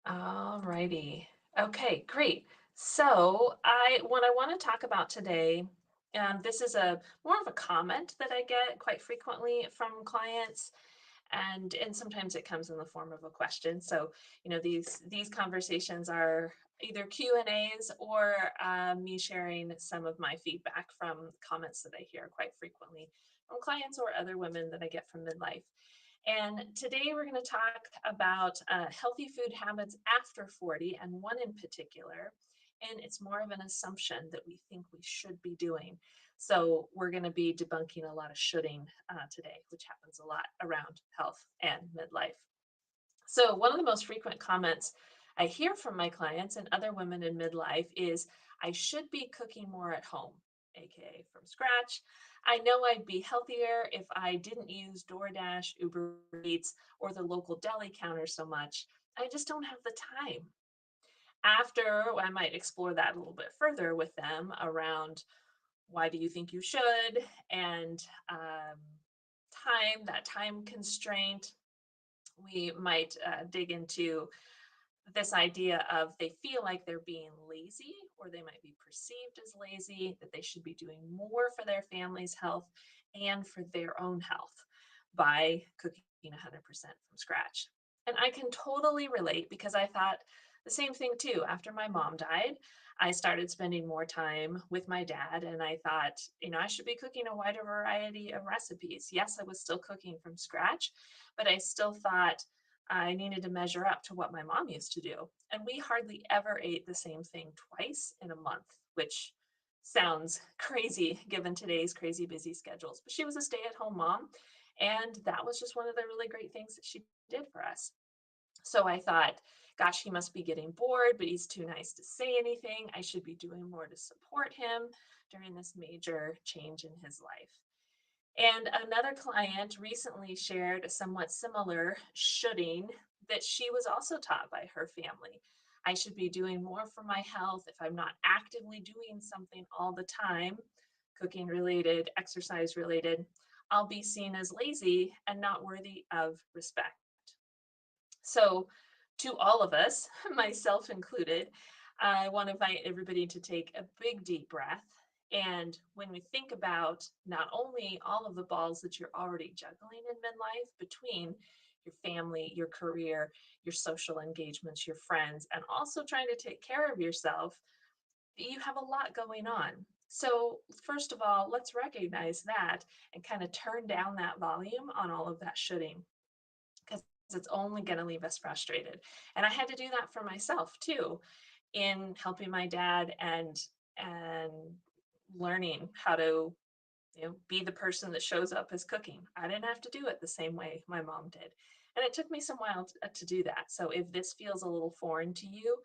All righty. Okay, great. So what I want to talk about today, this is a more of a comment that I get quite frequently from clients, and sometimes it comes in the form of a question. So, these conversations are either Q and A's or me sharing some of my feedback from comments that I hear quite frequently from clients or other women that I get from midlife. And today we're going to talk about healthy food habits after 40, and one in particular. And it's more of an assumption that we think we should be doing. So we're going to be debunking a lot of shoulding today, which happens a lot around health and midlife. So one of the most frequent comments I hear from my clients and other women in midlife is, I should be cooking more at home, aka from scratch. I know I'd be healthier if I didn't use DoorDash, Uber Eats, or the local deli counter so much. I just don't have the time. After, I might explore that a little bit further with them around, why do you think you should? And that time constraint. We might dig into this idea of, they feel like they're being lazy, or they might be perceived as lazy, that they should be doing more for their family's health and for their own health by cooking 100% from scratch. And I can totally relate, because I thought the same thing too. After my mom died, I started spending more time with my dad, and I thought, I should be cooking a wider variety of recipes. Yes, I was still cooking from scratch, but I still thought I needed to measure up to what my mom used to do. And we hardly ever ate the same thing twice in a month, which sounds crazy given today's crazy busy schedules. But she was a stay at home mom. And that was just one of the really great things that she did for us. So I thought, gosh, he must be getting bored, but he's too nice to say anything. I should be doing more to support him during this major change in his life. And another client recently shared a somewhat similar shoulding that she was also taught by her family. I should be doing more for my health if I'm not actively doing something all the time, cooking related, exercise related. I'll be seen as lazy and not worthy of respect. So, to all of us, myself included, I want to invite everybody to take a big deep breath. And when we think about not only all of the balls that you're already juggling in midlife between your family, your career, your social engagements, your friends, and also trying to take care of yourself, you have a lot going on. So, first of all, let's recognize that and kind of turn down that volume on all of that shoulding, because it's only going to leave us frustrated. And I had to do that for myself too, in helping my dad and learning how to, be the person that shows up as cooking. I didn't have to do it the same way my mom did. And it took me some while to do that. So if this feels a little foreign to you,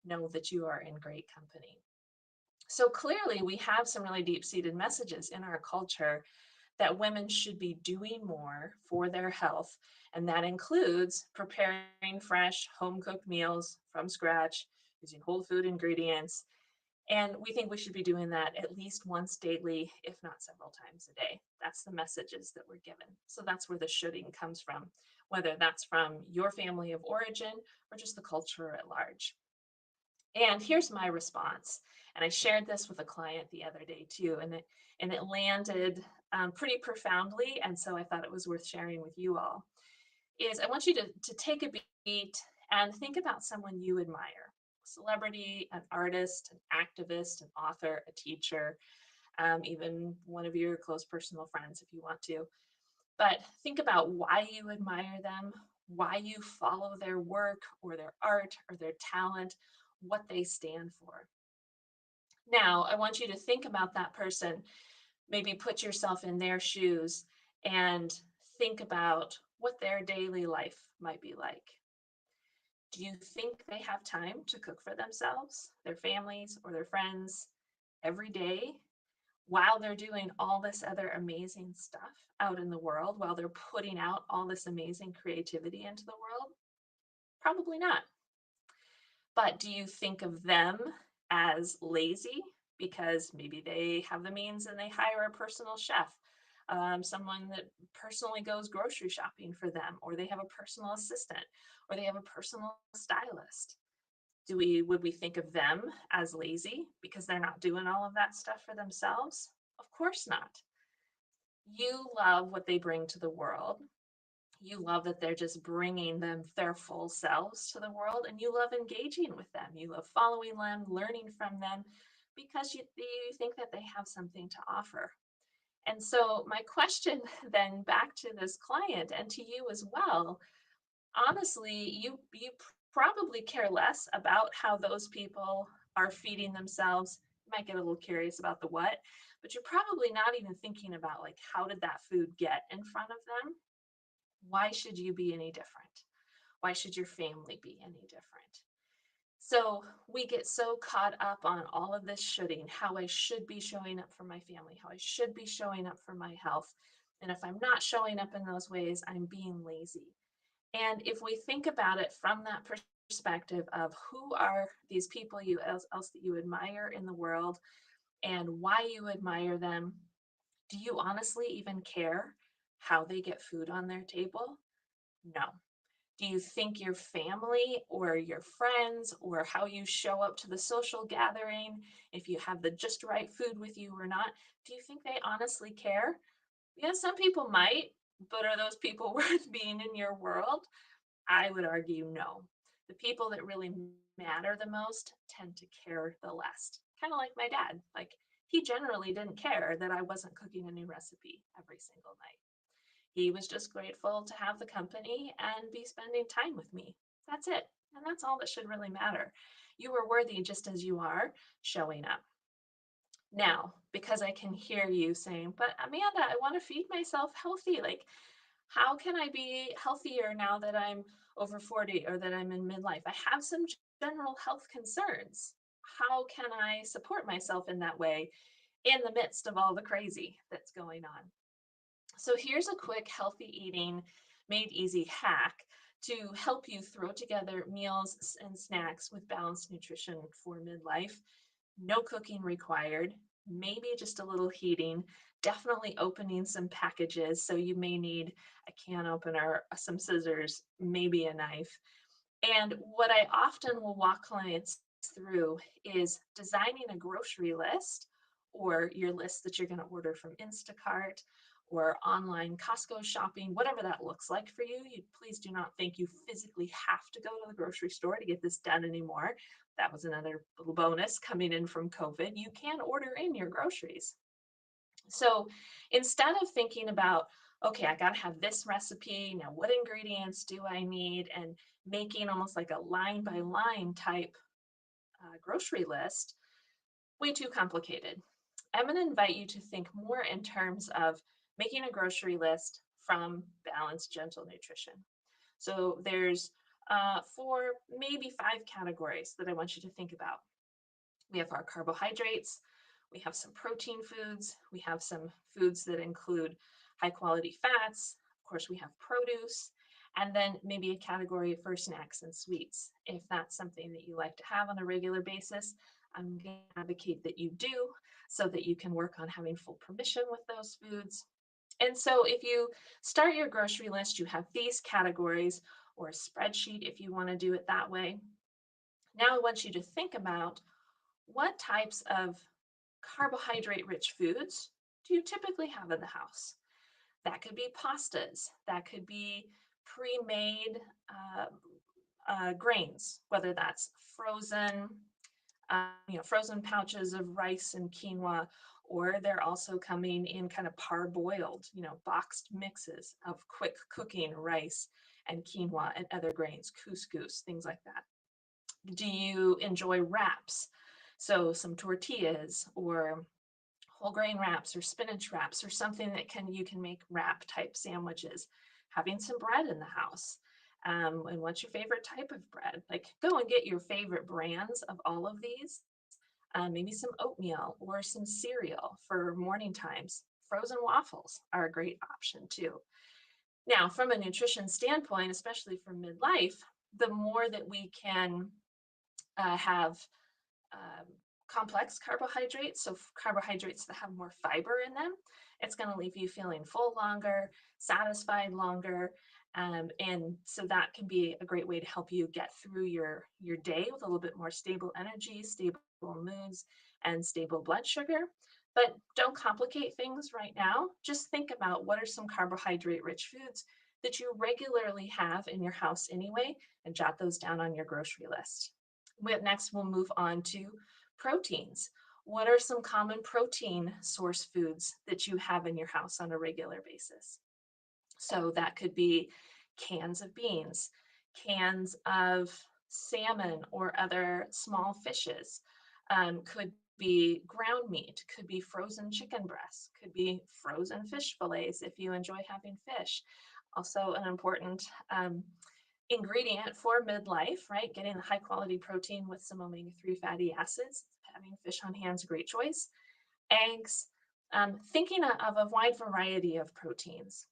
know that you are in great company. So clearly, we have some really deep seated messages in our culture that women should be doing more for their health. And that includes preparing fresh, home cooked meals from scratch, using whole food ingredients. And we think we should be doing that at least once daily, if not several times a day. That's the messages that we're given. So that's where the shoulding comes from, whether that's from your family of origin or just the culture at large. And here's my response. And I shared this with a client the other day too, and it landed pretty profoundly. And so I thought it was worth sharing with you all. Is, I want you to take a beat and think about someone you admire: a celebrity, an artist, an activist, an author, a teacher, even one of your close personal friends if you want to. But think about why you admire them, why you follow their work or their art or their talent, what they stand for. Now, I want you to think about that person, maybe put yourself in their shoes and think about what their daily life might be like. Do you think they have time to cook for themselves, their families, or their friends every day while they're doing all this other amazing stuff out in the world, while they're putting out all this amazing creativity into the world? Probably not. But do you think of them as lazy because maybe they have the means and they hire a personal chef? someone that personally goes grocery shopping for them, or they have a personal assistant, or they have a personal stylist. Would we think of them as lazy because they're not doing all of that stuff for themselves? Of course not. You love what they bring to the world. You love that they're just bringing their full selves to the world, and you love engaging with them. You love following them, learning from them, because you think that they have something to offer. And so, my question then back to this client and to you as well, honestly, you probably care less about how those people are feeding themselves. You might get a little curious about the what, but you're probably not even thinking about like how did that food get in front of them? Why should you be any different? Why should your family be any different? So we get so caught up on all of this shoulding, how I should be showing up for my family, how I should be showing up for my health. And if I'm not showing up in those ways, I'm being lazy. And if we think about it from that perspective of who are these people else that you admire in the world and why you admire them, do you honestly even care how they get food on their table? No. Do you think your family or your friends or how you show up to the social gathering, if you have the just right food with you or not, do you think they honestly care? Yeah, some people might, but are those people worth being in your world? I would argue no. The people that really matter the most tend to care the least. Kind of like my dad. Like, he generally didn't care that I wasn't cooking a new recipe every single night. He was just grateful to have the company and be spending time with me. That's it. And that's all that should really matter. You are worthy just as you are, showing up. Now, because I can hear you saying, but Amanda, I want to feed myself healthy. Like, how can I be healthier now that I'm over 40 or that I'm in midlife? I have some general health concerns. How can I support myself in that way in the midst of all the crazy that's going on? So here's a quick healthy eating made easy hack to help you throw together meals and snacks with balanced nutrition for midlife. No cooking required, maybe just a little heating, definitely opening some packages. So you may need a can opener, some scissors, maybe a knife. And what I often will walk clients through is designing a grocery list or your list that you're going to order from Instacart or online Costco shopping, whatever that looks like for you. You please do not think you physically have to go to the grocery store to get this done anymore. That was another little bonus coming in from COVID. You can order in your groceries. So instead of thinking about, okay, I got to have this recipe, now what ingredients do I need, and making almost like a line by line type grocery list, way too complicated. I'm going to invite you to think more in terms of making a grocery list from balanced, gentle nutrition. So there's 4, maybe 5 categories that I want you to think about. We have our carbohydrates, we have some protein foods, we have some foods that include high quality fats, of course, we have produce, and then maybe a category for snacks and sweets. If that's something that you like to have on a regular basis, I'm going to advocate that you do so that you can work on having full permission with those foods. And so if you start your grocery list, you have these categories or a spreadsheet if you want to do it that way. Now I want you to think about what types of carbohydrate rich foods do you typically have in the house? That could be pastas, that could be pre made grains, whether that's frozen, frozen pouches of rice and quinoa, or they're also coming in kind of parboiled, boxed mixes of quick cooking rice and quinoa and other grains, couscous, things like that. Do you enjoy wraps? So some tortillas or whole grain wraps or spinach wraps or something that you can make wrap type sandwiches. Having some bread in the house. And what's your favorite type of bread? Like go and get your favorite brands of all of these. Maybe some oatmeal or some cereal for morning times. Frozen waffles are a great option too. Now, from a nutrition standpoint, especially for midlife, the more that we can have um, complex carbohydrates, so carbohydrates that have more fiber in them. It's going to leave you feeling full longer, satisfied longer, and so that can be a great way to help you get through your day with a little bit more stable energy, stable moods, and stable blood sugar. But don't complicate things right now. Just think about what are some carbohydrate rich foods that you regularly have in your house anyway, and jot those down on your grocery list. Next, we'll move on to proteins. What are some common protein source foods that you have in your house on a regular basis? So that could be cans of beans, cans of salmon or other small fishes, could be ground meat, could be frozen chicken breasts, could be frozen fish fillets if you enjoy having fish. Also, an important ingredient for midlife, right? Getting the high quality protein with some omega-3 fatty acids. Having fish on hand is a great choice. Eggs, thinking of a wide variety of proteins.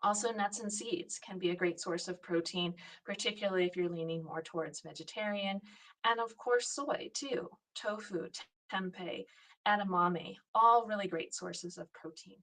Also, nuts and seeds can be a great source of protein, particularly if you're leaning more towards vegetarian. And of course, soy too, tofu, tempeh, edamame, all really great sources of protein.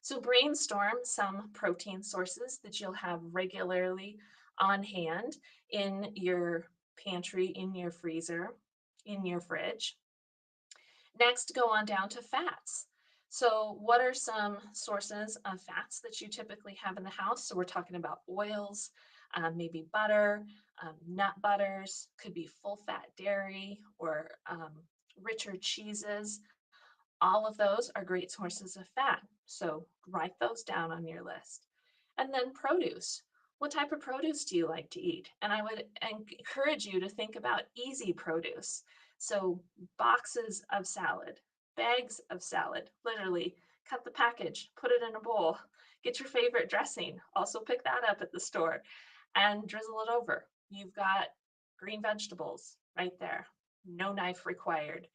So brainstorm some protein sources that you'll have regularly on hand in your pantry, in your freezer, in your fridge. Next, go on down to fats. So what are some sources of fats that you typically have in the house? So we're talking about oils, maybe butter, nut butters, could be full fat dairy or richer cheeses. All of those are great sources of fat. So write those down on your list. And then produce. What type of produce do you like to eat? And I would encourage you to think about easy produce. So boxes of salad, bags of salad, literally cut the package, put it in a bowl, get your favorite dressing, also pick that up at the store, and drizzle it over. You've got green vegetables right there, no knife required.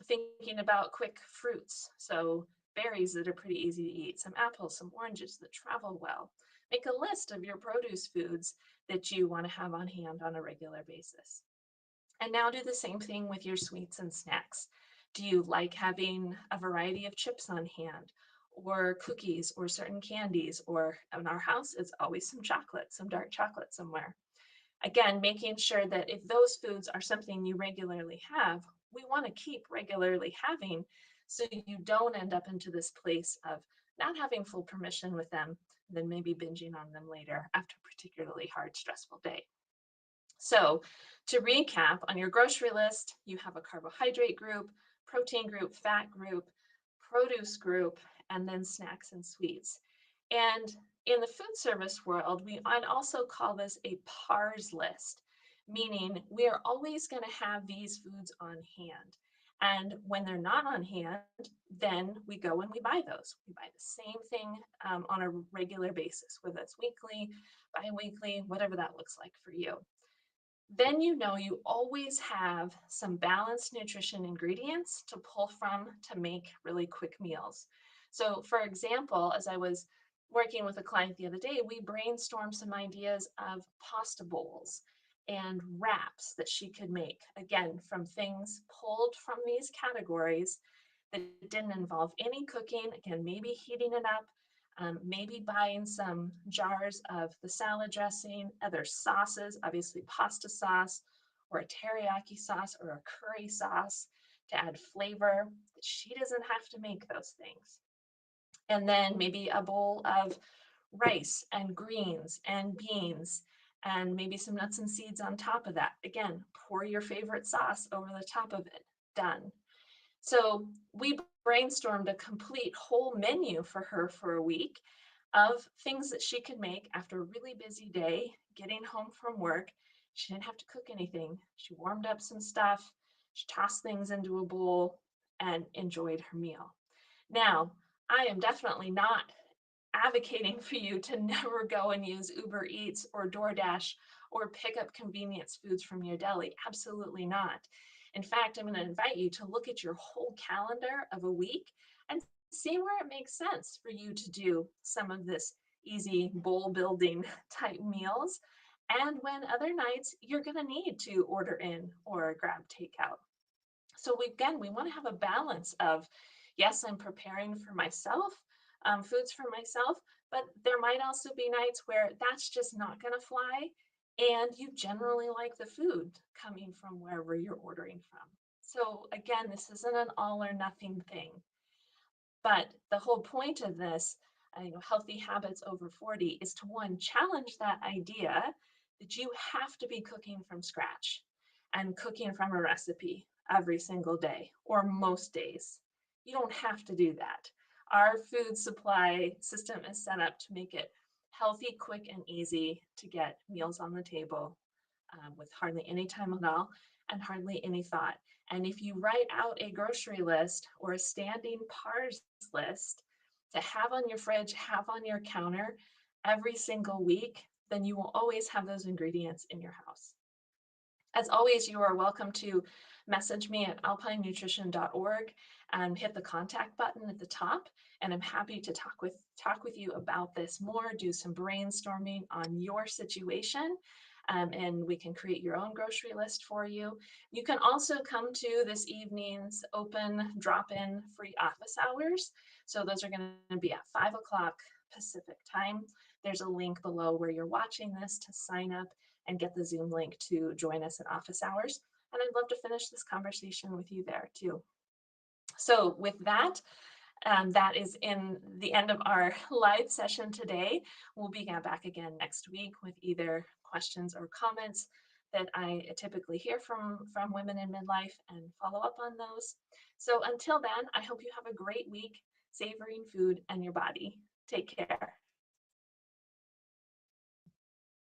Thinking about quick fruits, so berries that are pretty easy to eat, some apples, some oranges that travel well. Make a list of your produce foods that you want to have on hand on a regular basis. And now do the same thing with your sweets and snacks. Do you like having a variety of chips on hand, or cookies, or certain candies, or in our house, it's always some chocolate, some dark chocolate somewhere. Again, making sure that if those foods are something you regularly have, we want to keep regularly having so you don't end up into this place of not having full permission with them, then maybe binging on them later after a particularly hard, stressful day. So to recap, on your grocery list, you have a carbohydrate group, protein group, fat group, produce group, and then snacks and sweets. And in the food service world, I'd also call this a PARS list, meaning we are always going to have these foods on hand. And when they're not on hand, then we go and we buy those. We buy the same thing on a regular basis, whether it's weekly, bi-weekly, whatever that looks like for you. Then you know you always have some balanced nutrition ingredients to pull from to make really quick meals. So for example, as I was working with a client the other day, we brainstormed some ideas of pasta bowls and wraps that she could make, again, from things pulled from these categories that didn't involve any cooking, again, maybe heating it up, maybe buying some jars of the salad dressing, other sauces, obviously pasta sauce or a teriyaki sauce or a curry sauce to add flavor. She doesn't have to make those things. And then maybe a bowl of rice and greens and beans and maybe some nuts and seeds on top of that. Again, pour your favorite sauce over the top of it. Done. So we brainstormed a complete whole menu for her for a week of things that she could make after a really busy day, getting home from work. She didn't have to cook anything. She warmed up some stuff, she tossed things into a bowl, and enjoyed her meal. Now, I am definitely not advocating for you to never go and use Uber Eats or DoorDash or pick up convenience foods from your deli. Absolutely not. In fact, I'm going to invite you to look at your whole calendar of a week and see where it makes sense for you to do some of this easy bowl building type meals. And when other nights you're going to need to order in or grab takeout. So we want to have a balance of, yes, I'm preparing for myself, foods for myself, but there might also be nights where that's just not going to fly, and you generally like the food coming from wherever you're ordering from. So again, this isn't an all or nothing thing. But the whole point of this, healthy habits over 40 is to one, challenge that idea that you have to be cooking from scratch and cooking from a recipe every single day or most days. You don't have to do that. Our food supply system is set up to make it healthy, quick, and easy to get meals on the table with hardly any time at all and hardly any thought. And if you write out a grocery list or a standing pars list to have on your fridge, have on your counter every single week, then you will always have those ingredients in your house. As always, you are welcome to message me at alpinenutrition.org and hit the contact button at the top. And I'm happy to talk with you about this more, do some brainstorming on your situation, and we can create your own grocery list for you. You can also come to this evening's open drop-in free office hours. So those are going to be at 5 o'clock Pacific time. There's a link below where you're watching this to sign up and get the Zoom link to join us at office hours. And I'd love to finish this conversation with you there too. So with that, that is in the end of our live session today. We'll be back again next week with either questions or comments that I typically hear from women in midlife and follow up on those. So until then, I hope you have a great week savoring food and your body. Take care.